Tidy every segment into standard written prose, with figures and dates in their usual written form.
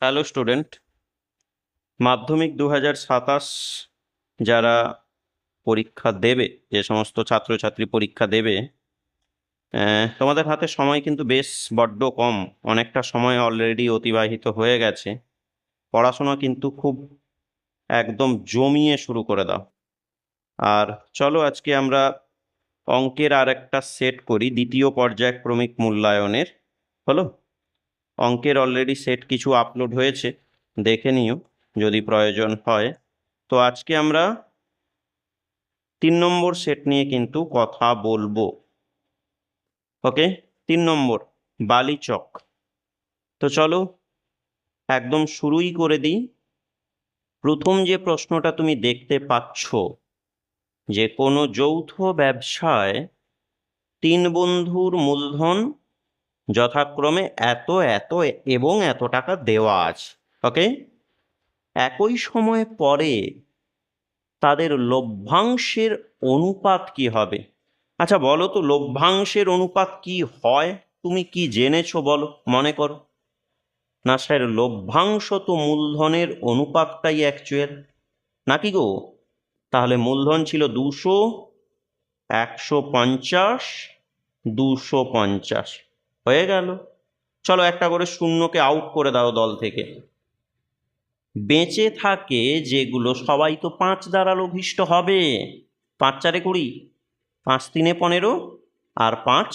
Hello student, মাধ্যমিক 2027 যারা পরীক্ষা দেবে, যে সমস্ত ছাত্রছাত্রী পরীক্ষা দেবে, তোমাদের হাতে সময় কিন্তু বেশ বড্ড কম। অনেকটা সময় অলরেডি অতিবাহিত হয়ে গেছে। পড়াশোনা কিন্তু খুব একদম জমিয়ে শুরু করে দাও। আর চলো আজকে আমরা অঙ্কের আর একটা সেট করি, দ্বিতীয় পর্যায়ক্রমিক মূল্যায়নের। হলো, অঙ্কের অলরেডি সেট কিছু আপলোড হয়েছে, দেখে নিও যদি প্রয়োজন হয়। তো আজকে আমরা 3 নম্বর সেট নিয়ে কিন্তু কথা বলবো। ওকে, 3 নম্বর বালিচক। তো চলো একদম শুরুই করে দিই। প্রথম যে প্রশ্নটা তুমি দেখতে পাচ্ছ, যে কোনো যৌথ ব্যবসায় 3 বন্ধুর মূলধন যথাক্রমে এত এত এবং এত টাকা দেওয়া আছে। ওকে, একই সময় পরে তাদের লভ্যাংশের অনুপাত কি হবে? আচ্ছা বলো তো, লভ্যাংশের অনুপাত কি হয়? তুমি কি জেনেছো বলো, মনে করো। না স্যার, লভ্যাংশ তো মূলধনের অনুপাতটাই অ্যাকচুয়াল, নাকি গো? তাহলে মূলধন ছিল 200, 150, 250 হয়ে গেল। চলো একটা করে শূন্যকে আউট করে দাও দল থেকে। বেঁচে থাকে যেগুলো, সবাই তো 5 দ্বারা লঘিষ্ঠ হবে। 5 4 20, 5 3 15, আর 5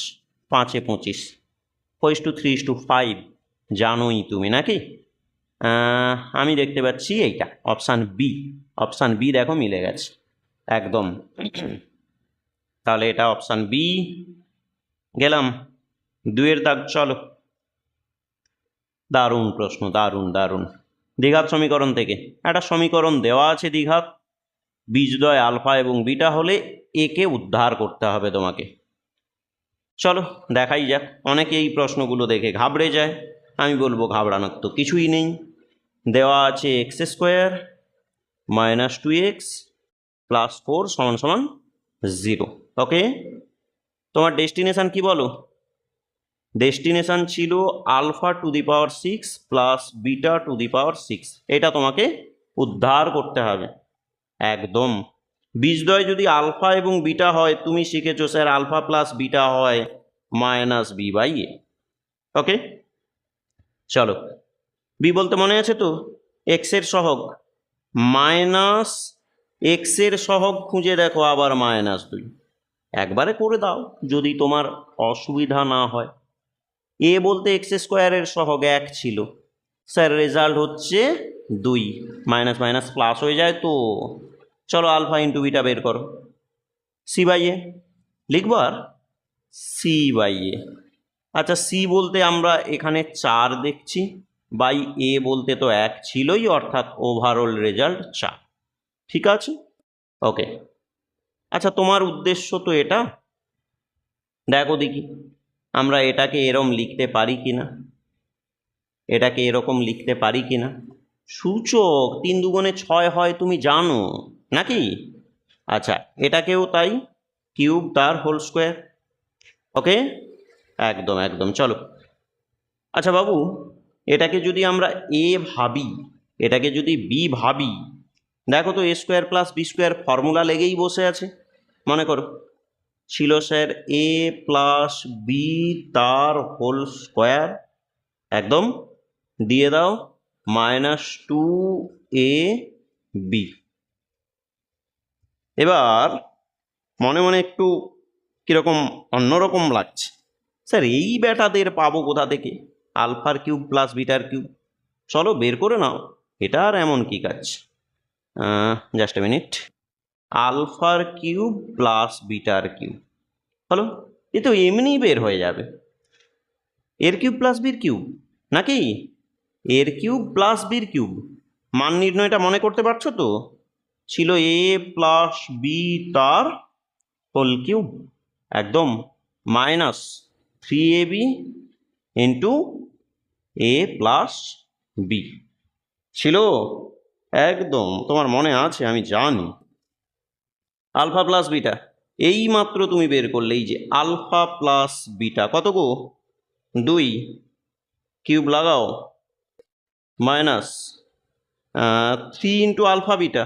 5 25, 4:3:5 জানোই তুমি, নাকি? আমি দেখতে পাচ্ছি এইটা অপশান বি। অপশান বি দেখো মিলে গেছে একদম। তাহলে এটা অপশান বি গেলাম। 2-এর দাগ, চলো। দারুণ প্রশ্ন, দারুণ দারুণ। দ্বিঘাত সমীকরণ থেকে একটা সমীকরণ দেওয়া আছে দ্বিঘাত, বীজদ্বয় আলফা এবং বিটা হলে একে উদ্ধার করতে হবে তোমাকে। চলো দেখাই যাক। অনেকে এই প্রশ্নগুলো দেখে ঘাবড়ে যায়, আমি বলবো ঘাবড়ানোর তো কিছুই নেই। দেওয়া আছে x² - 2x + 4 = 0। ওকে, তোমার ডেস্টিনেশন কি বলো? ডেস্টিনেশন ছিল α⁶ প্লাস β⁶। এটা তোমাকে উদ্ধার করতে হবে একদম। বীজদ্বয় যদি আলফা এবং বিটা হয়, তুমি শিখেছো স্যার আলফা প্লাস বিটা হয় -b/a। ওকে, চলো বি বলতে মনে আছে তো, এক্সের সহগ মাইনাস এক্সের সহগ খুঁজে দেখো, আবার -2। একবারে করে দাও যদি তোমার অসুবিধা না হয়। এ বলতে x² সহগ 1 ছিল, স্যার রেজাল্ট হচ্ছে 2, মাইনাস মাইনাস প্লাস হয়ে যায় তো। চলো আলফা ইন্টু বিটা বের করো। c/a লিখবো, আর c/a। আচ্ছা, সি বলতে আমরা এখানে 4 দেখছি, বাই এ বলতে তো 1 ছিলই, অর্থাৎ ওভারঅল রেজাল্ট 4। ঠিক আছে, ওকে। আচ্ছা, তোমার উদ্দেশ্য তো এটা, দেখো দেখি আমরা এটাকে এরম লিখতে পারি কিনা, এটাকে এরকম লিখতে পারি কিনা। সূচক 3 দুগুণে 6 হয়, তুমি জানো নাকি? আচ্ছা, এটাকেও তাই, কিউব তার হোল স্কোয়ার। ওকে, একদম একদম। চলো আচ্ছা বাবু, এটাকে যদি আমরা এ ভাবি, এটাকে যদি বি ভাবি, দেখো তো a² + b² ফর্মুলা লেগেই বসে আছে। মনে করো ছিল স্যার a প্লাস বি তার হোল স্কোয়ার, একদম দিয়ে দাও -2ab। এবার মনে মনে একটু কীরকম অন্যরকম লাগছে, স্যার এই বেটাদের পাবো কোথা থেকে? আলফার কিউব প্লাস বিটার কিউব। চলো বের করে নাও, এটা আর এমন কি কাজ। Just a minute. আলফার কিউব প্লাস বিটার কিউব হলো, এ তো এমনিই বের হয়ে যাবে। এর কিউব প্লাস বির কিউব, নাকি এর কিউব প্লাস বির কিউব। মান নির্ণয়টা মনে করতে পারছো তো? ছিল a প্লাস বি তার হোল কিউব, একদম -3ab into a plus B ছিল, একদম তোমার মনে আছে আমি জানি। আলফা প্লাস বিটা এই মাত্র তুমি বের করলে, এই যে আলফা প্লাস বিটা কত গো? 2, কিউব লাগাও মাইনাস 3 ইন্টু আলফা বিটা,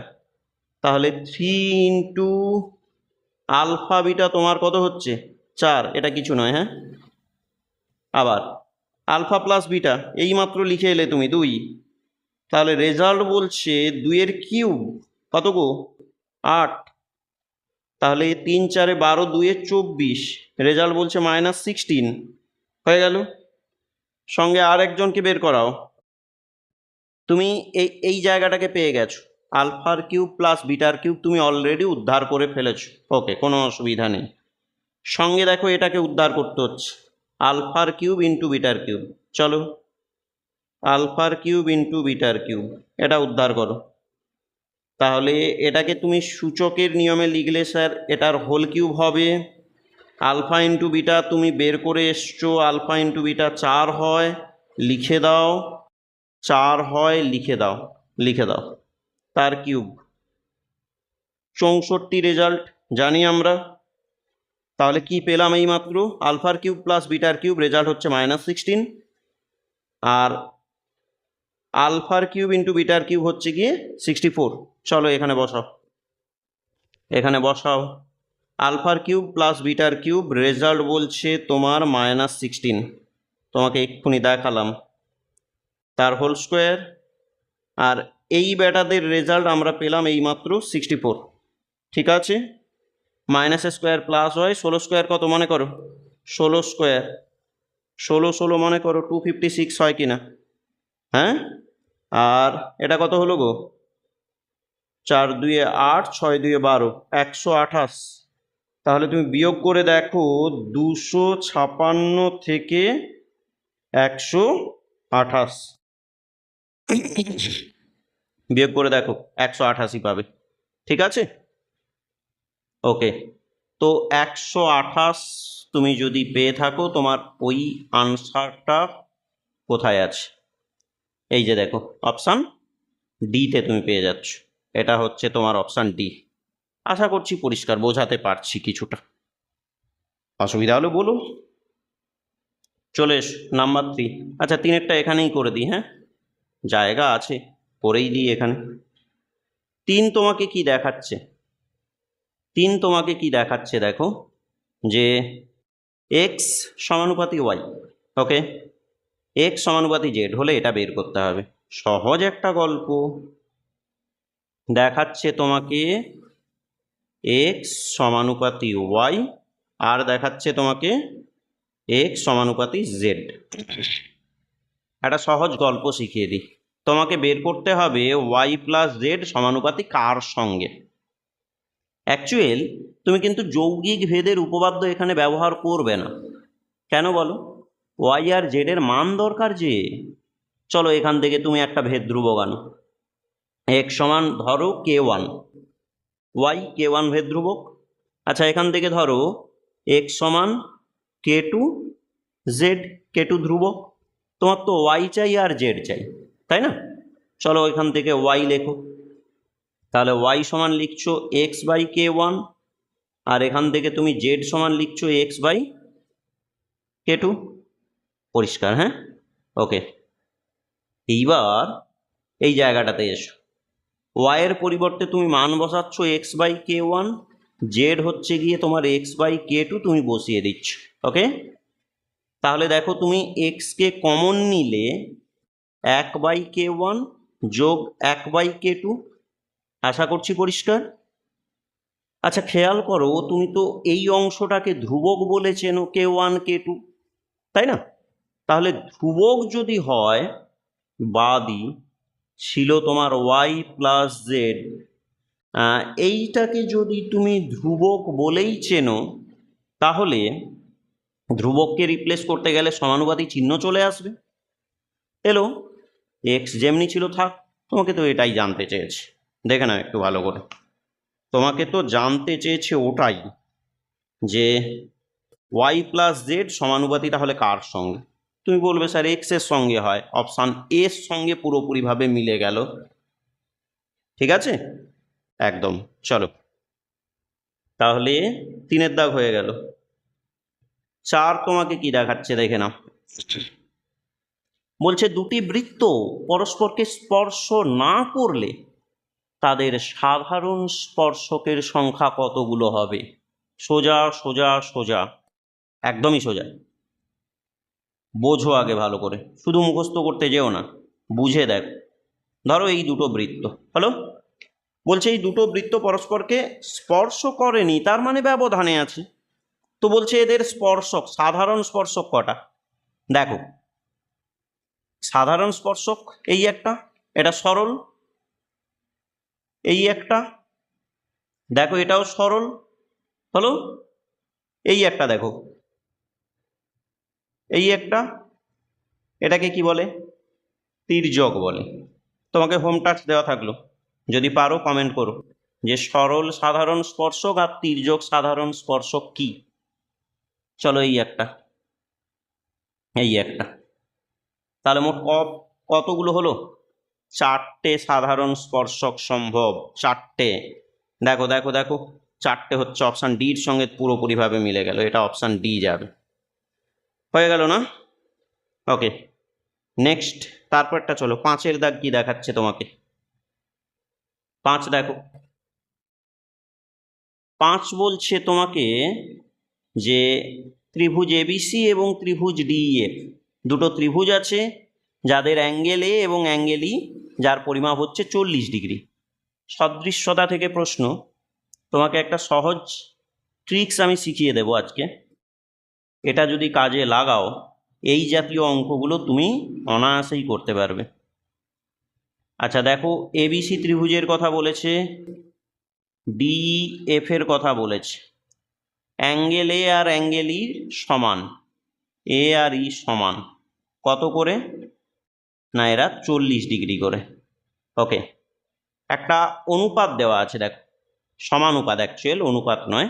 তাহলে 3 ইন্টু আলফা বিটা তোমার কত হচ্ছে 4, এটা কিছু নয়। হ্যাঁ, আবার আলফা প্লাস বিটা এইমাত্র লিখে এলে তুমি 2, তাহলে রেজাল্ট বলছে 2 কিউব কত গো 8, তাহলে 3 4 12 2 24, রেজাল্ট বলছে -16 হয়ে গেল। সঙ্গে আর একজনকে বের করাও। তুমি এই জায়গাটাকে পেয়ে গেছো, আলফার কিউব প্লাস বিটার কিউব তুমি অলরেডি উদ্ধার করে ফেলেছো। ওকে, কোনো অসুবিধা নেই। সঙ্গে দেখো এটাকে উদ্ধার করতে হচ্ছে, আলফার কিউব ইন্টু বিটার কিউব। চলো, আলফার কিউব ইন্টু বিটার কিউব এটা উদ্ধার করো। তাহলে এটাকে তুমি সূচকের নিয়মে লিখলে স্যার এটার হোল কিউব হবে। আলফা ইন্টু বিটা তুমি বের করে এসছো, আলফা ইন্টু বিটা 4 হয়, লিখে দাও। 4 হয়, লিখে দাও, লিখে দাও। তার কিউব 64 রেজাল্ট জানি আমরা। তাহলে কি পেলাম এই মাত্র, আলফার cube plus bitter cube result হচ্ছে -16, আর আলফার কিউব ইন্টু বিটার কিউব হচ্ছে গিয়ে 64। চলো এখানে বসাও, এখানে বসাও। আলফার cube plus bitter cube result বলছে তোমার -16, তোমাকে এক্ষুনি দেখালাম, তার হোল স্কোয়ার। আর এই বেটাদের রেজাল্ট আমরা পেলাম এইমাত্র 64। ঠিক আছে, মাইনাস স্কোয়ার প্লাস হয়, 16 স্কোয়ার কত মনে করো, 16 স্কোয়ার, 16 16 মনে করো 256 হয় কিনা। হ্যাঁ, আর এটা কত হলো গো, 4 2 8 6 2 12, 128। তাহলে তুমি বিয়োগ করে দেখো 256 থেকে 128, বিয়োগ করে দেখো 188 পাবে। ঠিক আছে, ওকে। তো 128 তুমি যদি পেয়ে থাকো, তোমার ওই আনসারটা কোথায় আছে, এই যে দেখো অপশান ডিতে তুমি পেয়ে যাচ্ছ। এটা হচ্ছে তোমার অপশান ডি। আশা করছি পরিষ্কার বোঝাতে পারছি কিছুটা, অসুবিধা হলে বলো। চলে এসো নাম্বার 3। আচ্ছা, 3-এরটা এখানেই করে দিই। হ্যাঁ, জায়গা আছে, করেই দিই এখানে। 3 তোমাকে কি দেখাচ্ছে, 3 তোমাকে কি দেখাচ্ছে দেখো, যে এক্স সমানুপাতি ওয়াই। ওকে, এক্স সমানুপাতি জেড হলে এটা বের করতে হবে। সহজ একটা গল্প, দেখাচ্ছে তোমাকে এক্স সমানুপাতি ওয়াই, আর দেখাচ্ছে তোমাকে এক্স সমানুপাতি জেড। একটা সহজ গল্প শিখিয়ে দিই, তোমাকে বের করতে হবে ওয়াই প্লাস জেড সমানুপাতি কার সঙ্গে। অ্যাকচুয়াল তুমি কিন্তু যৌগিক ভেদের উপপাদ্য এখানে ব্যবহার করবে না, কেন বলো, ওয়াই আর জেডের মান দরকার যে। চলো এখান থেকে তুমি একটা ভেদ ধ্রুবক আনো, এক্স সমান ধরো k1, ওয়াই k1 ভেদ ধ্রুবক। আচ্ছা, এখান থেকে ধরো এক্স সমান k2, জেড k2 ধ্রুবক। তোমার তো ওয়াই চাই আর জেড চাই, তাই না? চলো এখান থেকে ওয়াই লেখো, তাহলে ওয়াই সমান লিখছো এক্স বাই k1, আর এখান থেকে তুমি জেড সমান লিখছো এক্স বাই k2। পরিষ্কার? হ্যাঁ, ওকে। এইবার এই জায়গাটাতে এসো, ওয়াইয়ের পরিবর্তে তুমি মান বসাচ্ছ এক্স বাই k1, জেড হচ্ছে গিয়ে তোমার এক্স বাই k2 তুমি বসিয়ে দিচ্ছ। ওকে, তাহলে দেখো তুমি এক্সকে কমন নিলে 1/k1 যোগ 1/k2। আশা করছি পরিষ্কার। আচ্ছা, খেয়াল করো, তুমি তো এই অংশটাকে ধ্রুবক বলে চেনো k1 k2, তাই না? তাহলে ধ্রুবক যদি হয়, বাদই ছিল তোমার ওয়াই প্লাস জেড, এইটাকে যদি তুমি ধ্রুবক বলেই চেনো, তাহলে ধ্রুবককে রিপ্লেস করতে গেলে সমানুপাতিক চিহ্ন চলে আসবে। এলো, এক্স যেমনি ছিল থাক। তোমাকে তো এটাই জানতে চেয়েছে, দেখে নাও একটু ভালো করে। তোমাকে তো জানতে চেয়েছে ওটাই, যে ওয়াই প্লাস জেড সমানুপাতি তাহলে কার সঙ্গে। তুমি বলবে স্যার এক্স এর সঙ্গে হয়, অপশান এর সঙ্গে পুরোপুরিভাবে মিলে গেল। ঠিক আছে, একদম। চলো, তাহলে 3-এর দাগ হয়ে গেল। 4 তোমাকে কি দেখাচ্ছে দেখে নাও, বলছে দুটি বৃত্ত পরস্পরকে স্পর্শ না করলে তাদের সাধারণ স্পর্শকের সংখ্যা কতগুলো হবে? সোজা সোজা সোজা, একদমই সোজা। বোঝো আগে ভালো করে, শুধু মুখস্থ করতে যেও না, বুঝে দেখো। ধরো এই দুটো বৃত্ত হলো, বলছে এই দুটো বৃত্ত পরস্পরকে স্পর্শ করেনি, তার মানে ব্যবধানে আছে। তো বলছে এদের স্পর্শক, সাধারণ স্পর্শক কটা? দেখো সাধারণ স্পর্শক এই একটা, এটা সরল, এই একটা, দেখো এটাও সরল হলো, এই একটা দেখো, এই একটা, এটাকে কি বলে? তির্যক বলে। তোমাকে হোম টাস্ক দেওয়া থাকলো, যদি পারো কমেন্ট করো যে সরল সাধারণ স্পর্শক আর তির্যক সাধারণ স্পর্শক কি। চলো এই একটা, এই একটা, তাহলে মোট কতগুলো হলো? চারটে সাধারণ স্পর্শক সম্ভব, চারটে। দেখো দেখো দেখো, চারটে হচ্ছে অপশান ডির সঙ্গে পুরোপুরিভাবে মিলে গেল, এটা অপশান ডি যাবে। হয়ে গেল না? ওকে, নেক্সট তারপরটা চলো, 5-এর দাগ কি দেখাচ্ছে তোমাকে? 5 দেখো, 5 বলছে তোমাকে যে ত্রিভুজ এবিসি এবং ত্রিভুজ ডিএফ, দুটো ত্রিভুজ আছে যাদের অ্যাঙ্গেল এ এবং অ্যাঙ্গেল ই, যার পরিমাপ হচ্ছে 40 ডিগ্রি। সদৃশ্যতা থেকে প্রশ্ন, তোমাকে একটা সহজ ট্রিক্স আমি শিখিয়ে দেবো আজকে, এটা যদি কাজে লাগাও এই জাতীয় অঙ্কগুলো তুমি অনায়াসেই করতে পারবে। আচ্ছা দেখো, এবিসি ত্রিভুজের কথা বলেছে, ডিএফ এর কথা বলেছে, অ্যাঙ্গেল এ আর অ্যাঙ্গেল ই সমান, এ আর ই সমান কত করে? না এরা 40 ডিগ্রি করে। ওকে, একটা অনুপাত দেওয়া আছে, দেখো সমানুপাত, অ্যাকচুয়াল অনুপাত নয়।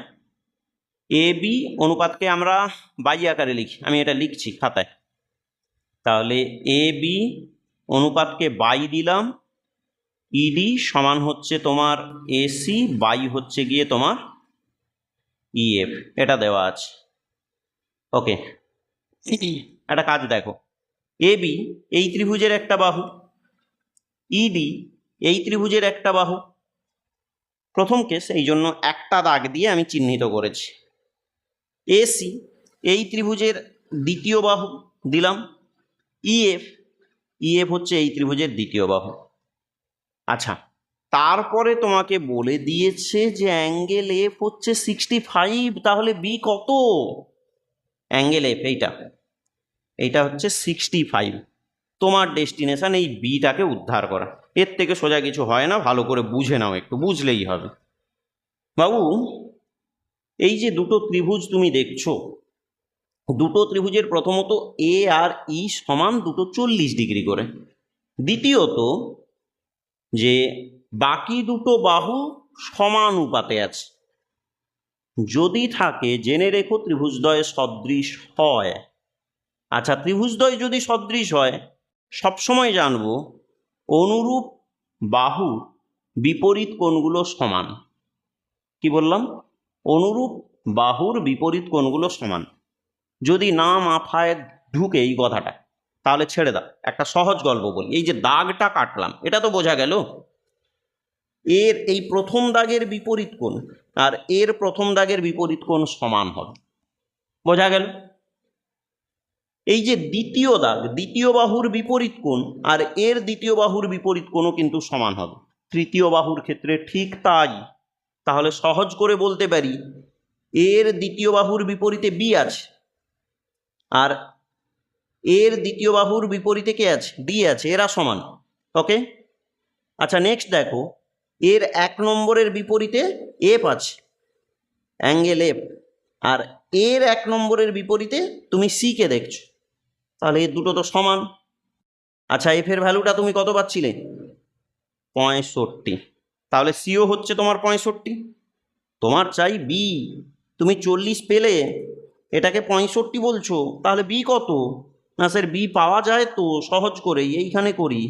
এ বি অনুপাতকে আমরা বাই আকারে লিখি, আমি এটা লিখছি খাতায়। তাহলে এ বি অনুপাতকে বাই দিলাম, ইডি সমান হচ্ছে তোমার এসি বাই হচ্ছে গিয়ে তোমার ইএফ, এটা দেওয়া আছে। ওকে, একটা কাজ দেখো, এ বি এই ত্রিভুজের একটা বাহু, ইডি এই ত্রিভুজের একটা বাহু। প্রথম কেস, এই জন্য একটা দাগ দিয়ে আমি চিহ্নিত করেছি। এসি এই ত্রিভুজের দ্বিতীয় বাহু দিলাম, ইএফ, ইএফ হচ্ছে এই ত্রিভুজের দ্বিতীয় বাহু। আচ্ছা, তারপরে তোমাকে বলে দিয়েছে যে অ্যাঙ্গেল এফ হচ্ছে 65, তাহলে বি কত? অ্যাঙ্গেল এফ এইটা, এইটা হচ্ছে 65। তোমার ডেস্টিনেশন এই বিটাকে উদ্ধার করা, এর থেকে সোজা কিছু হয় না, ভালো করে বুঝে নাও, একটু বুঝলেই হবে। বাবু এই যে দুটো ত্রিভুজ তুমি দেখছো, দুটো ত্রিভুজের প্রথমত এ আর ই সমান দুটো 40 ডিগ্রি করে, দ্বিতীয়ত যে বাকি দুটো বাহু সমানুপাতে আছে। যদি থাকে জেনে রেখো ত্রিভুজদ্বয় সদৃশ হয়। আচ্ছা, ত্রিভুজদ্বয় যদি সদৃশ হয় সবসময় জানবো অনুরূপ বাহু বিপরীত কোণগুলো সমান। কি বললাম? অনুরূপ বাহুর বিপরীত কোণগুলো সমান। যদি না মাথায় ঢুকে এই কথাটা, তাহলে ছেড়ে দাও, একটা সহজ গল্প বলি। এই যে দাগটা কাটলাম, এটা তো বোঝা গেল এর এই প্রথম দাগের বিপরীত কোণ আর এর প্রথম দাগের বিপরীত কোণ সমান হবে, বোঝা গেল? এই যে দ্বিতীয় দাগ, দ্বিতীয় বাহুর বিপরীত কোণ আর এর দ্বিতীয় বাহুর বিপরীত কোণও কিন্তু সমান হবে, তৃতীয় বাহুর ক্ষেত্রে ঠিক তাই। তাহলে সহজ করে বলতে পারি এর দ্বিতীয় বাহুর বিপরীতে বি আছে, আর এর দ্বিতীয় বাহুর বিপরীতে কে আছে? ডি আছে, এরা সমান। ওকে, আচ্ছা নেক্সট দেখো, এর 1 নম্বরের বিপরীতে এফ আছে, অ্যাঙ্গেল এফ, আর এর 1 নম্বরের বিপরীতে তুমি সি কে দেখছো, তাহলে এই দুটো তো সমান। আচ্ছা, এফ এর ভ্যালুটা তুমি কত পাচ্ছিলে? 65, তাহলে সিও হচ্ছে তোমার 65। তোমার চাই বি, তুমি 40 পেলে এটাকে 65 বলছো, তাহলে বি কত? না স্যার বি পাওয়া যায় তো সহজ করেই, এইখানে করি।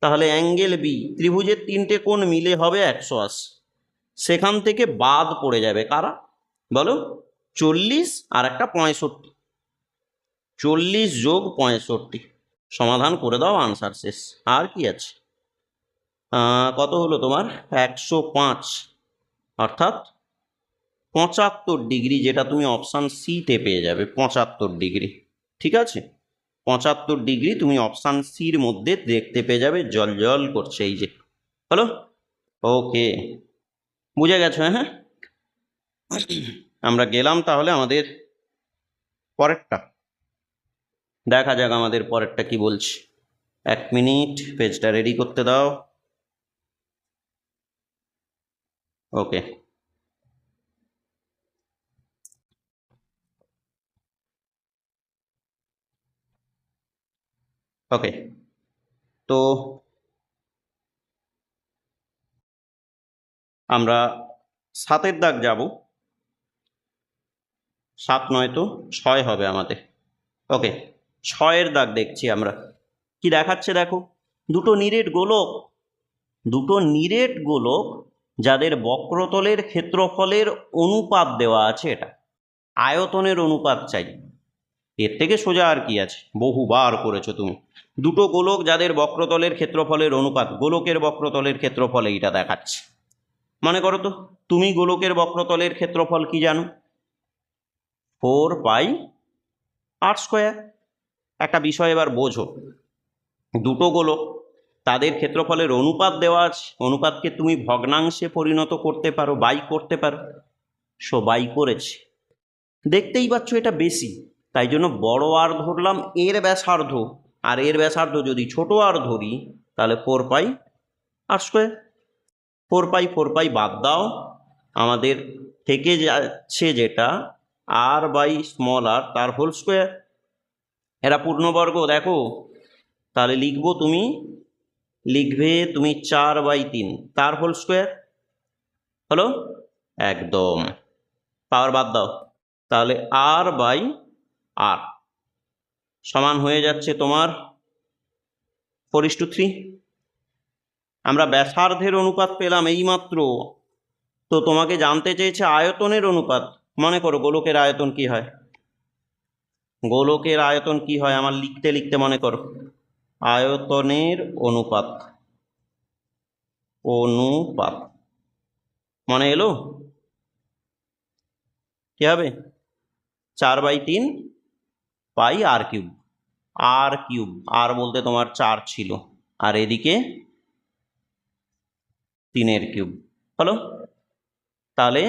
তাহলে অ্যাঙ্গেল বি, ত্রিভুজের 3টে কোণ মিলে হবে 180, সেখান থেকে বাদ পড়ে যাবে কারা বলো? 40 আর একটা 65, 40 যোগ 65, সমাধান করে দাও, আনসার শেষ। আর কি আছে? কত হলো তোমার? 105, অর্থাৎ 75 ডিগ্রি, যেটা তুমি অপশান সিতে পেয়ে যাবে, 75 ডিগ্রি। ঠিক আছে, 75 ডিগ্রি তুমি অপশান সির মধ্যে দেখতে পেয়ে যাবে, জল জল করছে, এই যে। হলো? ওকে, বুঝে গেছো? হ্যাঁ, আমরা গেলাম তাহলে আমাদের পরেরটা। দেখা যাক আমাদের পরেরটা কি বলছে। 1 মিনিট, পেজটা রেডি করতে দাও। ওকে, ওকে, তো আমরা 7-এর দাগ যাব। 7 নয় তো 6 হবে আমাদের। ওকে, 6-এর দাগ দেখছি আমরা। কি দেখাচ্ছে দেখো, দুটো নিরেট গোলক যাদের বক্রতলের ক্ষেত্রফলের অনুপাত দেওয়া আছে, এটা আয়তনের অনুপাত চাই। এর থেকে সোজা আর কি আছে, বহুবার করেছো তুমি। দুটো গোলক যাদের বক্রতলের ক্ষেত্রফলের অনুপাত, গোলকের বক্রতলের ক্ষেত্রফল এইটা দেখাচ্ছে। মনে করো তো, তুমি গোলকের বক্রতলের ক্ষেত্রফল কি জানো? 4πr²। একটা বিষয় এবার বোঝো, দুটো গোলক, তাদের ক্ষেত্রফলের অনুপাত দেওয়া আছে। অনুপাতকে তুমি ভগ্নাংশে পরিণত করতে পারো, বাই করতে পারো। সো বাই করেছে, দেখতেই পাচ্ছ এটা বেশি, তাই জন্য বড় আর ধরলাম এর ব্যাসার্ধ, আর এর ব্যাসার্ধ যদি ছোট আর ধরি তাহলে 4πr²। 4π বাদ দাও, আমাদের থেকে যাচ্ছে যেটা r/r, তার হোল স্কোয়ার। এরা পূর্ণবর্গ, দেখো, তাহলে লিখবে তুমি 4/3, তার হোল স্কোয়ার। হলো? একদম, পাওয়ার বাদ দাও, তাহলে r/r সমান হয়ে যাচ্ছে তোমার 4:3। আমরা ব্যাসার্ধের অনুপাত পেলাম এইমাত্র, তো তোমাকে জানতে চেয়েছে আয়তনের অনুপাত। মনে করো গোলকের আয়তন কি হয়? গোলকের আয়তন কি হয় আমার লিখতে লিখতে মনে করো, আয়তনের অনুপাত। মনে এলো? কি হবে? 4/3 πr³। r³ আর বলতে তোমার 4 ছিল, আর এদিকে 3/3। হলো? তাহলে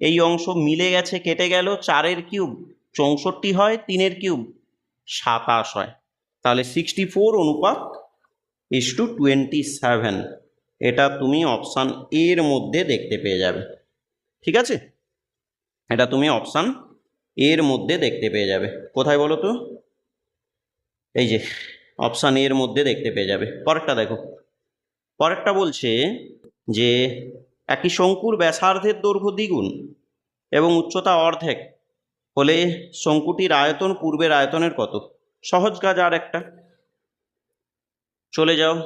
এই অংশ মিলে গেছে, কেটে গেল। 4/3 64 হয়, 3/3 27 হয়। তাহলে 64:27। এটা তুমি অপশান এর মধ্যে দেখতে পেয়ে যাবে। ঠিক আছে, এটা তুমি অপশান এর মধ্যে দেখতে পেয়ে যাবে। কোথায় বলো তো? এই যে অপশান এর মধ্যে দেখতে পেয়ে যাবে। পরেরটা দেখো, পরেরটা বলছে যে একটি শঙ্কুর ব্যাসার্ধের দৈর্ঘ্য দ্বিগুণ এবং উচ্চতা অর্ধেক হলে শঙ্কুটির আয়তন পূর্বের আয়তনের কত? সহজ কাজ। আর একটা, চলে যাও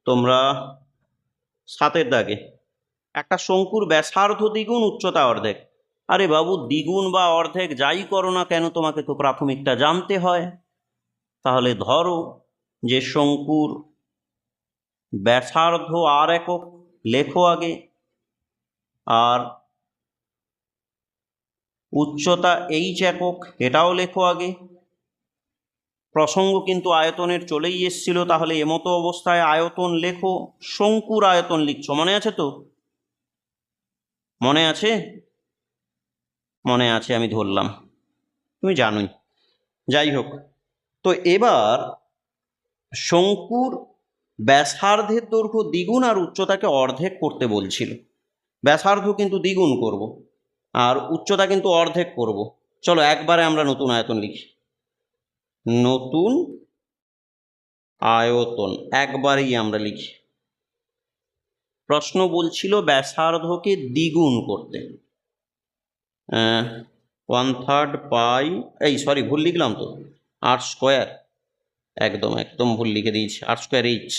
তোমরা 7-এর দাগে। একটা শঙ্কুর ব্যাসার্ধ দ্বিগুণ, উচ্চতা অর্ধেক। আরে বাবু, দ্বিগুণ বা অর্ধেক যাই করো না কেন, তোমাকে তো প্রাথমিকটা জানতে হয়। তাহলে ধরো যে শঙ্কুর ব্যাসার্ধ আর একক, লেখো আগে, আর উচ্চতা h একক, এটাও লেখো আগে। প্রসঙ্গ কিন্তু আয়তনের চলেই এসছিল, তাহলে এমতো অবস্থায় আয়তন লেখো। শঙ্কুর আয়তন লিখছো, মনে আছে তো? মনে আছে? মনে আছে, আমি ধরলাম, তুমি জানোই। যাই হোক, তো এবার শঙ্কুর ব্যাসার্ধের দৈর্ঘ্য দ্বিগুণ আর উচ্চতাকে অর্ধেক করতে বলছিল। ব্যাসার্ধ কিন্তু দ্বিগুণ করব, আর উচ্চতা কিন্তু অর্ধেক করব। চলো একবারে আমরা নতুন আয়তন লিখি। নতুন আয়তন একবারেই আমরা লিখি। প্রশ্ন বলছিল ব্যাসার্ধকে দ্বিগুণ করতে। 1/3 পাই, ভুল লিখলাম তো, r²। একদম ভুল লিখে দিয়েছি, r²h।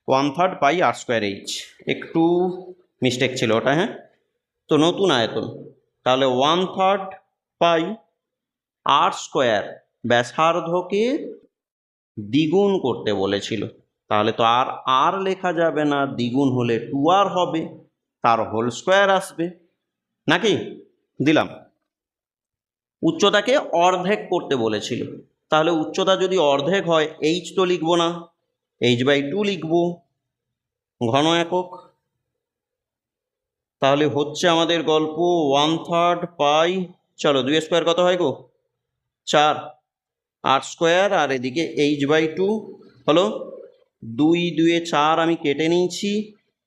1/3 পাই r²h, একটু মিস্টেক ছিল ওটা। হ্যাঁ, তো নতুন আয়তন, তাহলে 1/3 পাই r², ব্যাসার্ধকে দ্বিগুণ করতে বলেছিল, তাহলে তো আর আর লেখা যাবে না, দ্বিগুণ হলে 2r হবে, তার হোল স্কোয়ার আসবে নাকি। দিলাম। উচ্চতাকে অর্ধেক করতে বলেছিল, তাহলে উচ্চতা যদি অর্ধেক হয় h তো লিখবো না, h/2 লিখব ঘন একক। তাহলে হচ্ছে আমাদের গল্প 1/3 পাই, চলো 2 স্কোয়ার কত হয় গো, 4, r স্কোয়ার, আর এদিকে h/2 হলো 2 2 4, আমি কেটে নিয়েছি।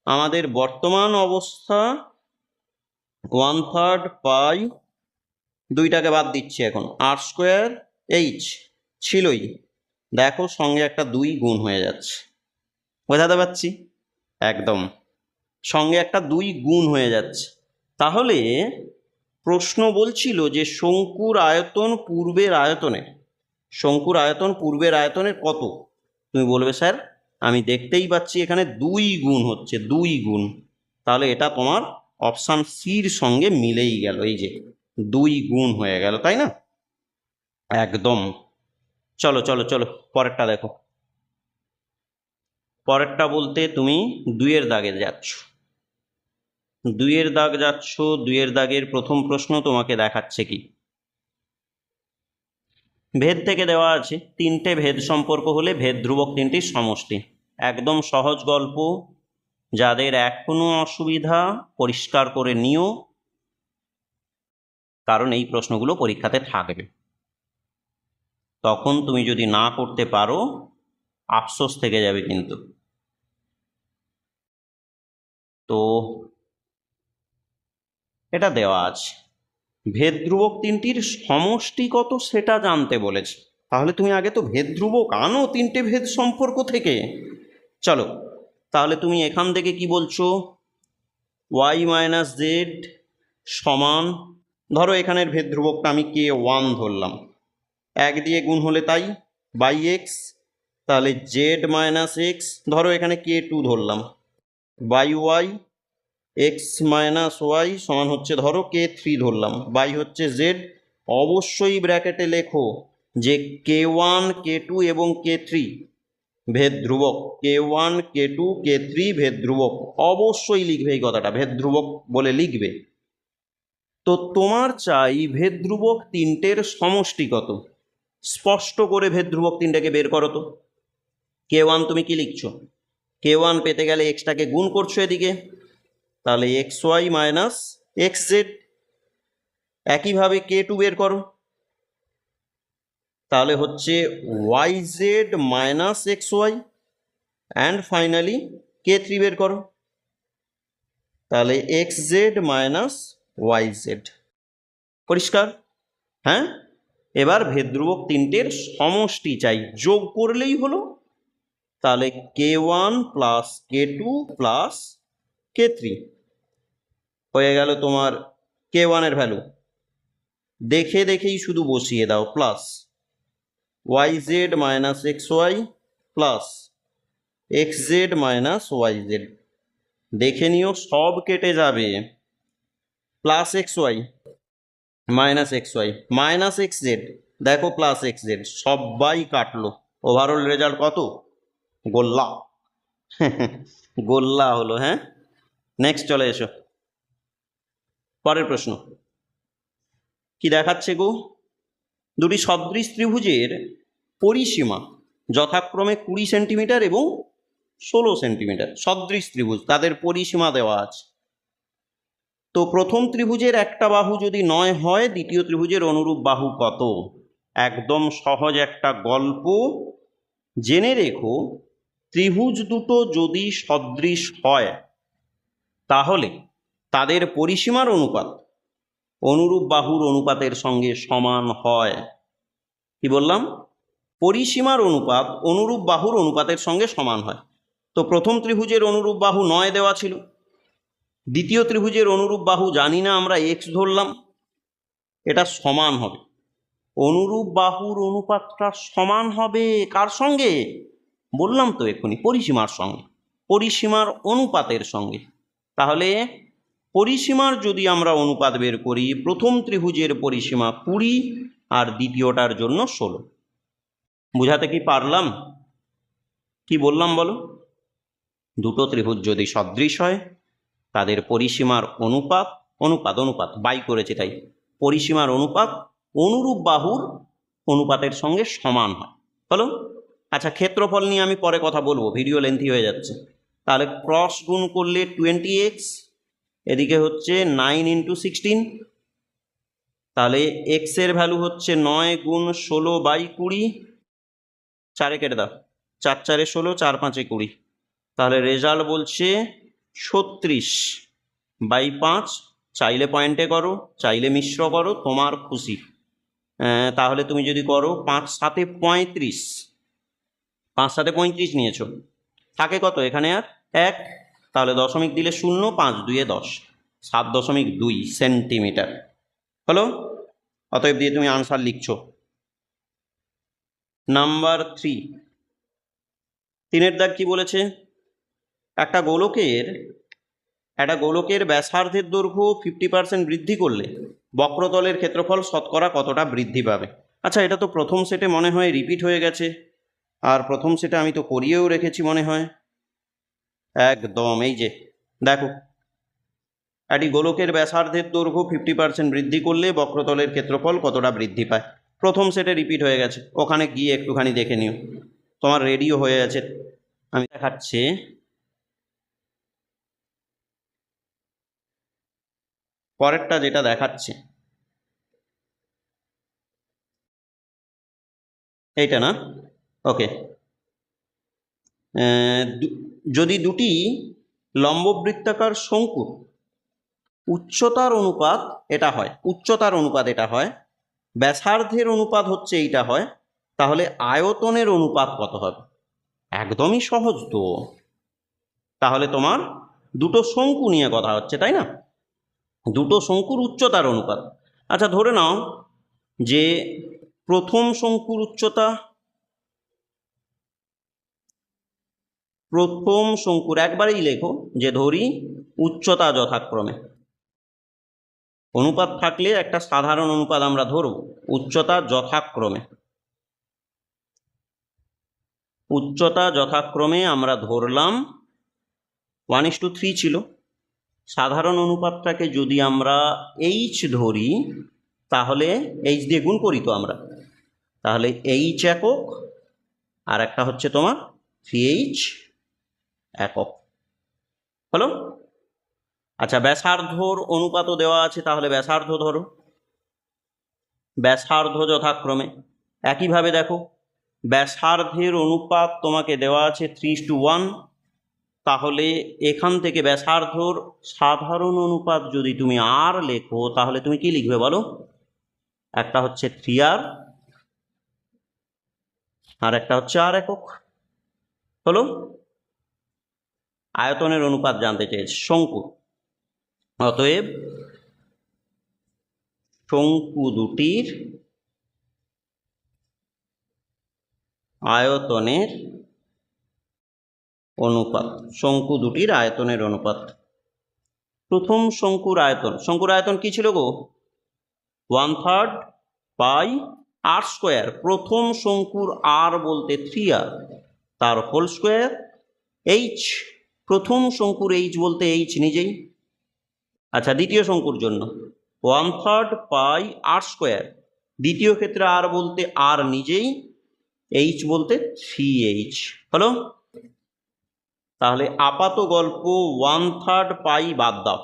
আমাদের বর্তমান অবস্থা 1/3 পাই, 2টাকে বাদ দিচ্ছি এখন, r স্কোয়ার h ছিলই, দেখো সঙ্গে একটা 2 গুণ হয়ে যাচ্ছে, বোঝাতে পারছি? একদম, সঙ্গে একটা 2 গুণ হয়ে যাচ্ছে। তাহলে প্রশ্ন বলছিল যে শঙ্কুর আয়তন পূর্বের আয়তনের, শঙ্কুর আয়তন পূর্বের আয়তনের কত? তুমি বলবে স্যার আমি দেখতেই পাচ্ছি এখানে 2 গুণ হচ্ছে, 2 গুণ, তাহলে এটা তোমার অপশান সির সঙ্গে মিলেই গেল, এই যে 2 গুণ হয়ে গেল, তাই না? একদম। চলো চলো চলো পরেরটা দেখো। পরেরটা বলতে তুমি 2-এর দাগে যাচ্ছ, 2-এর দাগ যাচ্ছ, 2-এর দাগের প্রথম প্রশ্ন তোমাকে দেখাচ্ছে কি, ভেদ থেকে দেওয়া আছে 3টে ভেদ সম্পর্ক হলে ভেদ ধ্রুবক 3টির সমষ্টি। একদম সহজ গল্প, যাদের এখনো অসুবিধা পরিষ্কার করে নিও, কারণ এই প্রশ্নগুলো পরীক্ষাতে থাকবে, তখন তুমি যদি না করতে পারো আফসোস থেকে যাবে কিন্তু। তো এটা দেওয়া আছে, ভেদ ধ্রুবক 3টির সমষ্টি কত সেটা জানতে বলেছে, তাহলে তুমি আগে তো ভেদ ধ্রুবক আনো 3টে ভেদ সম্পর্ক থেকে। চলো তাহলে তুমি এখান থেকে কি বলছো, y - z সমান, ধরো এখানের ভেদ ধ্রুবকটা আমি k1 ধরলাম, 1 দিয়ে গুণ হলে তাই বাই x, তাহলে z - x, ধরো এখানে k2 ধরলাম, বাই y, x - y সমান হচ্ছে ধরো k3 ধরলাম, বাই হচ্ছে z। অবশ্যই ব্র্যাকেটে লেখো যে k1 k2 এবং k3 ভেদ ধ্রুবক, k1 k2 k3 ভেদ ধ্রুবক, অবশ্যই লিখবে এই কথাটা, ভেদ ধ্রুবক বলে লিখবে। তো তোমার চাই ভেদ ধ্রুবক 3টের সমষ্টি কত, স্পষ্ট করে ভেদ ধ্রুবক 3টাকে বের করো তো। k1 তুমি কি লিখছো, k1 পেতে গেলে এক্সটাকে গুণ করছো এদিকে, তাহলে xy - xz। একইভাবে k2 বের করো, তাহলে হচ্ছে yz - xy, and finally k3 বের করো, তাহলে xz - yz। পরিষ্কার? হ্যাঁ, এবার ভেদ ধ্রুবক 3টের সমষ্টি চাই, যোগ করলেই হলো, তাহলে k1 plus k2 plus k3 হয়ে গেল তোমার k1 এর ভ্যালু, দেখে দেখেই শুধু বসিয়ে দাও, plus yz - xy plus xz - yz, দেখে নিও সব কেটে যাবে, plus xy minus xy minus xz, দেখো প্লাস xz, সবাই কাটলো, ওভারঅল রেজাল্ট কত, গোল্লা। গোল্লা হলো। হ্যাঁ, নেক্সট চলে এসো, পরের প্রশ্ন কি দেখাচ্ছে গো, দুটি সদৃশ ত্রিভুজের পরিসীমা যথাক্রমে 20 সেন্টিমিটার এবং 16 সেন্টিমিটার, সদৃশ ত্রিভুজ, তাদের পরিসীমা দেওয়া আছে। তো প্রথম ত্রিভুজের একটা বাহু যদি 9 হয়, দ্বিতীয় ত্রিভুজের অনুরূপ বাহু কত? একদম সহজ একটা গল্প, জেনে রেখো ত্রিভুজ দুটো যদি সদৃশ হয় তাহলে তাদের পরিসীমার অনুপাত অনুরূপ বাহুর অনুপাতের সঙ্গে সমান হয়। কি বললাম? পরিসীমার অনুপাত অনুরূপ বাহুর অনুপাতের সঙ্গে সমান হয়। তো প্রথম ত্রিভুজের অনুরূপ বাহু 9 দেওয়া ছিল, দ্বিতীয় ত্রিভুজের অনুরূপ বাহু জানি না, আমরা x ধরলাম, এটা সমান হবে, অনুরূপ বাহুর অনুপাতটা সমান হবে কার সঙ্গে? বললাম তো এক্ষুনি, পরিসীমার সঙ্গে, পরিসীমার অনুপাতের সঙ্গে। তাহলে পরিসীমার যদি আমরা অনুপাত বের করি, প্রথম ত্রিভুজের পরিসীমা 20 আর দ্বিতীয়টার জন্য 16, বুঝাতে কি পারলাম? কি বললাম বলো? দুটো ত্রিভুজ যদি সদৃশ হয় তাদের পরিসীমার অনুপাত অনুপাত অনুপাত বাই করেছে তাই পরিসীমার অনুপাত অনুরূপ বাহুর অনুপাতের সঙ্গে সমান হয়। হলো? আচ্ছা, ক্ষেত্রফল নিয়ে আমি পরে কথা বলবো, ভিডিও লেন্থি হয়ে যাচ্ছে। তাহলে ক্রস গুণ করলে 20x, এদিকে হচ্ছে 9 × 16, তাহলে x এর ভ্যালু হচ্ছে 9 × 16/20, 4 কেটে দাও, 4 4 16, 4 5 20, তাহলে রেজাল্ট বলছে 36/5। চাইলে পয়েন্টে করো, চাইলে মিশ্র করো, তোমার খুশি। তাহলে তুমি যদি করো 5 7 35, 5 7 35 নিয়েছো, থাকে কত এখানে আর 1, তাহলে দশমিক দিলে 0, 5 2 10, 7.2 সেন্টিমিটার। হলো? অতএব দিয়ে তুমি আনসার লিখছো। নাম্বার 3, 3-এর দাগ কি বলেছে? একটা গোলকের ব্যাসার্ধের দৈর্ঘ্য 50% বৃদ্ধি করলে বক্রতলের ক্ষেত্রফল শতকরা কতটা বৃদ্ধি পাবে? আচ্ছা, এটা তো প্রথম সেটে মনে হয় রিপিট হয়ে গেছে, আর প্রথম সেটে আমি তো করিয়েও রেখেছি মনে হয়। একদম, এই যে দেখো, একটি গোলকের ব্যাসার্ধের দৈর্ঘ্য 50% বৃদ্ধি করলে বক্রতলের ক্ষেত্রফল কতটা বৃদ্ধি পায়। প্রথম সেটে রিপিট হয়ে গেছে, ওখানে গিয়ে একটুখানি দেখে নিও, তোমার রেডিও হয়ে আছে। আমি দেখাচ্ছি, পরেরটা যেটা দেখাচ্ছে এইটা না? ওকে। যদি দুটি লম্ববৃত্তাকার শঙ্কুর উচ্চতার অনুপাত এটা হয়, ব্যাসার্ধের অনুপাত হচ্ছে এইটা হয়, তাহলে আয়তনের অনুপাত কত হবে? একদমই সহজ তো। তাহলে তোমার দুটো শঙ্কু নিয়ে কথা হচ্ছে, তাই না? দুটো শঙ্কুর উচ্চতার অনুপাত। আচ্ছা, ধরে নাও যে প্রথম শঙ্কুর উচ্চতা, প্রথম শঙ্কুর একবারেই লেখো যে ধরি উচ্চতা যথাক্রমে, অনুপাত থাকলে একটা সাধারণ অনুপাত আমরা ধরব, উচ্চতা যথাক্রমে আমরা ধরলাম 1:3 ছিল। সাধারণ অনুপাতটাকে যদি আমরা h ধরি, তাহলে h দিয়ে গুণ করি তো আমরা, তাহলে h একক আর একটা হচ্ছে তোমার 3h একক। হলো? আচ্ছা, ব্যাসার্ধর অনুপাতও দেওয়া আছে, তাহলে ব্যাসার্ধ ধরো, ব্যাসার্ধ যথাক্রমে একইভাবে দেখো, ব্যাসার্ধের অনুপাত তোমাকে দেওয়া আছে 3:1, তাহলে এখান থেকে ব্যাসার্ধর সাধারণ অনুপাত যদি তুমি আর লেখো, তাহলে তুমি কি লিখবে বলো? একটা হচ্ছে 3r আর একটা হচ্ছে r একক। হলো? আয়তনের অনুপাত জানতে চেয়েছে শঙ্কু, অতএব শঙ্কু দুটির আয়তনের অনুপাত, প্রথম শঙ্কুর আয়তন কি ছিল গো? 1/3 পাই r²। প্রথম শঙ্কুর r বলতে 3r, তার হোল স্কোয়ার, h, প্রথম শঙ্কুর h বলতে h নিজেই। আচ্ছা, দ্বিতীয় শঙ্কুর জন্য 1/3 পাই r², দ্বিতীয় ক্ষেত্রে r বলতে r নিজেই, h বলতে 3h। হলো? তাহলে আপাত গল্প 1/3 পাই বাদ দাও,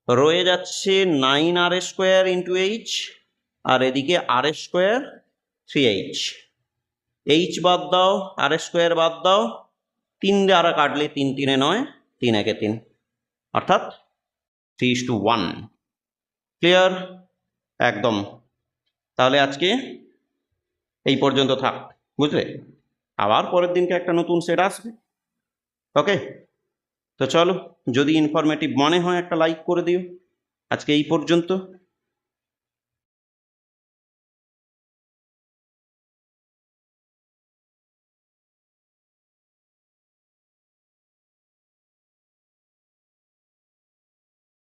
রয়ে যাচ্ছে 9r² × h, আর এদিকে r² 3h। h বাদ দাও, r² বাদ দাও, 3 দ্বারা কাটলে 3 3 9, 3 1 3, অর্থাৎ 3:1। ক্লিয়ার? একদম। তাহলে আজকে এই পর্যন্ত থাক, বুঝলে? আবার পরের দিনকে একটা নতুন সেট আসবে। ওকে, তো চলো, যদি ইনফরমেটিভ মনে হয় একটা লাইক করে দিও। আজকে এই পর্যন্ত।